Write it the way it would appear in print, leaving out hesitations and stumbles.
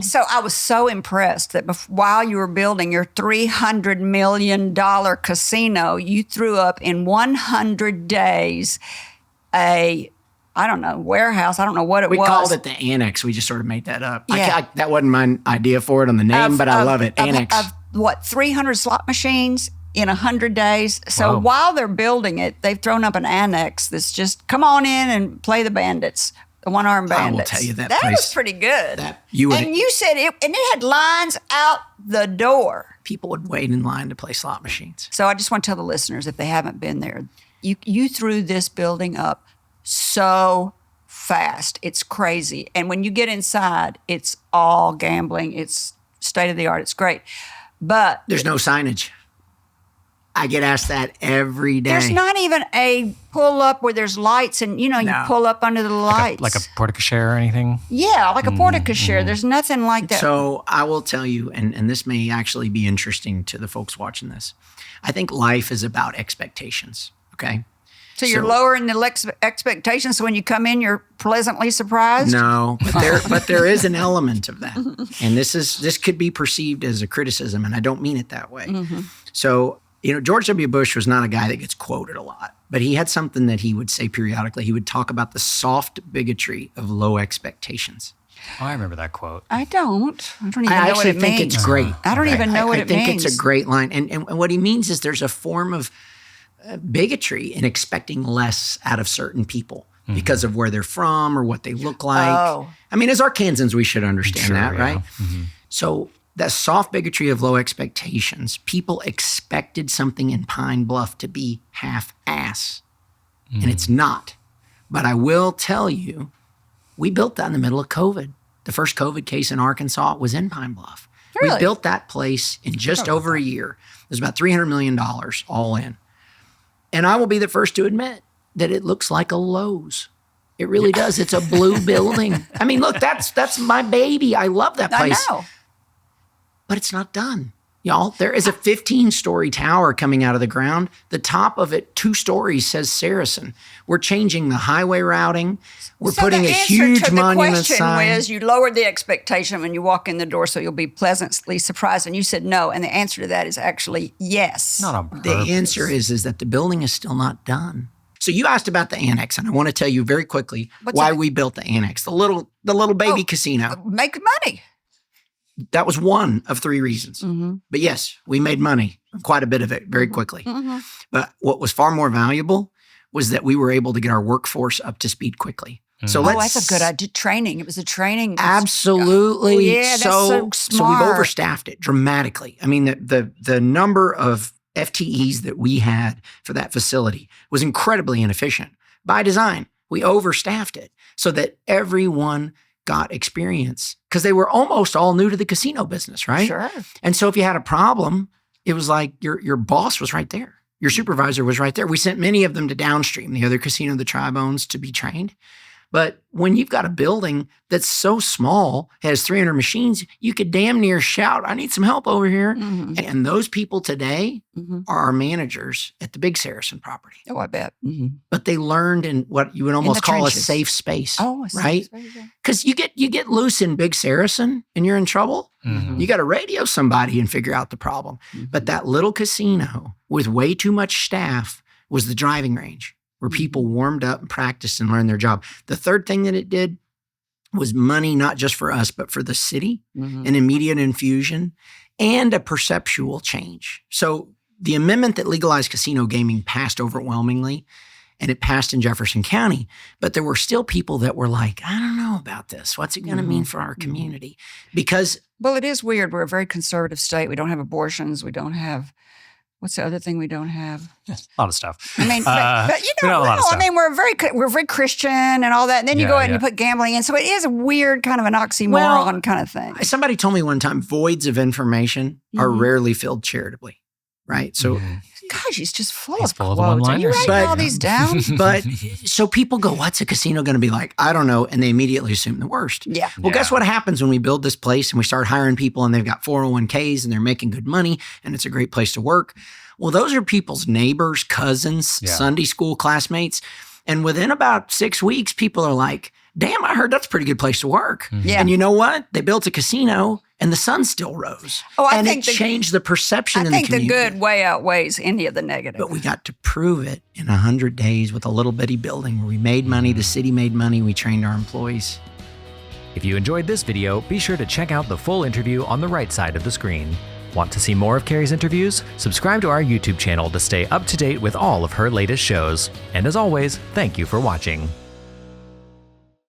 So I was so impressed that while you were building your $300 million casino, you threw up in 100 days warehouse. I don't know what it was. We called it the Annex. We just sort of made that up. Yeah. That wasn't my idea for it on the name, but I love it. Annex. Of 300 slot machines in 100 days. So while they're building it, they've thrown up an annex that's just, come on in and play the bandits. The one-armed bandits. I will tell you that That place, was pretty good. and you said it had lines out the door. People would wait in line to play slot machines. So I just want to tell the listeners, if they haven't been there, you threw this building up so fast. It's crazy. And when you get inside, it's all gambling. It's state of the art. It's great. But there's no signage. I get asked that every day. There's not even a pull up where there's lights and, you pull up under the lights. Like a porte-cochere or anything? Yeah, like a porte-cochere. There's nothing like that. So I will tell you, and this may actually be interesting to the folks watching this. I think life is about expectations, okay? So you're lowering the expectations so when you come in, you're pleasantly surprised? No, but there is an element of that. And this could be perceived as a criticism, and I don't mean it that way. Mm-hmm. So, George W. Bush was not a guy that gets quoted a lot, but he had something that he would say periodically. He would talk about the soft bigotry of low expectations. Oh, I remember that quote. I don't even know what it means. I actually think it's great. I don't even know what it means. I think it's a great line. And what he means is there's a form of bigotry in expecting less out of certain people because of where they're from or what they look like. Oh. I mean, as Arkansans, we should understand that, right? Mm-hmm. So that soft bigotry of low expectations, people expected something in Pine Bluff to be half-ass, and it's not. But I will tell you, we built that in the middle of COVID. The first COVID case in Arkansas was in Pine Bluff. Really? We built that place in just over a year. It was about $300 million all in. And I will be the first to admit that it looks like a Lowe's. It really does. It's a blue building. I mean, look, that's my baby. I love that place. I know. But it's not done. Y'all, there is a 15-story tower coming out of the ground. The top of it, 2 stories, says Saracen. We're changing the highway routing. We're putting a huge monument sign. The question was, you lowered the expectation when you walk in the door so you'll be pleasantly surprised. And you said no. And the answer to that is actually yes. Not on purpose. The answer is that the building is still not done. So you asked about the annex, and I want to tell you very quickly why we built the annex, the little baby casino. Make money. That was one of 3 reasons. Mm-hmm. But yes, we made money, quite a bit of it, very quickly. Mm-hmm. But what was far more valuable was that we were able to get our workforce up to speed quickly. Mm-hmm. So that's a good idea. Training. It was a training. Absolutely. Oh, yeah, that's so smart. So we've overstaffed it dramatically. I mean, the number of FTEs that we had for that facility was incredibly inefficient. By design, we overstaffed it so that everyone got experience because they were almost all new to the casino business, right? Sure. And so if you had a problem, it was like your boss was right there. Your supervisor was right there. We sent many of them to Downstream, the other casino the tribe owns, to be trained. But when you've got a building that's so small, has 300 machines, you could damn near shout, I need some help over here. Mm-hmm. And those people today are our managers at the Big Saracen property. Oh, I bet. Mm-hmm. But they learned in what you would almost call trenches. A safe space. Oh, right? Because you get loose in Big Saracen and you're in trouble. Mm-hmm. You got to radio somebody and figure out the problem. Mm-hmm. But that little casino with way too much staff was the driving range, where people warmed up and practiced and learned their job. The third thing that it did was money, not just for us, but for the city, an immediate infusion, and a perceptual change. So the amendment that legalized casino gaming passed overwhelmingly, and it passed in Jefferson County, but there were still people that were like, I don't know about this. What's it going to mean for our community? Because— Well, it is weird. We're a very conservative state. We don't have abortions. We don't have— What's the other thing we don't have? A lot of stuff. I mean, but I mean, we're very Christian and all that. And then you go out and you put gambling in. So it is a weird kind of an oxymoron kind of thing. Somebody told me one time, voids of information are rarely filled charitably, right? So, gosh, he's just full of quotes. Are you writing all these down? But so people go, what's a casino going to be like? I don't know. And they immediately assume the worst. Yeah. Well, guess what happens when we build this place and we start hiring people and they've got 401ks and they're making good money and it's a great place to work? Well, those are people's neighbors, cousins, Sunday school classmates. And within about 6 weeks, people are like, damn, I heard that's a pretty good place to work. Yeah. And you know what? They built a casino and the sun still rose. And it changed the perception in the community. I think the good way outweighs any of the negative. But we got to prove it in 100 days with a little bitty building where we made money, the city made money, we trained our employees. If you enjoyed this video, be sure to check out the full interview on the right side of the screen. Want to see more of Kerry's interviews? Subscribe to our YouTube channel to stay up to date with all of her latest shows. And as always, thank you for watching.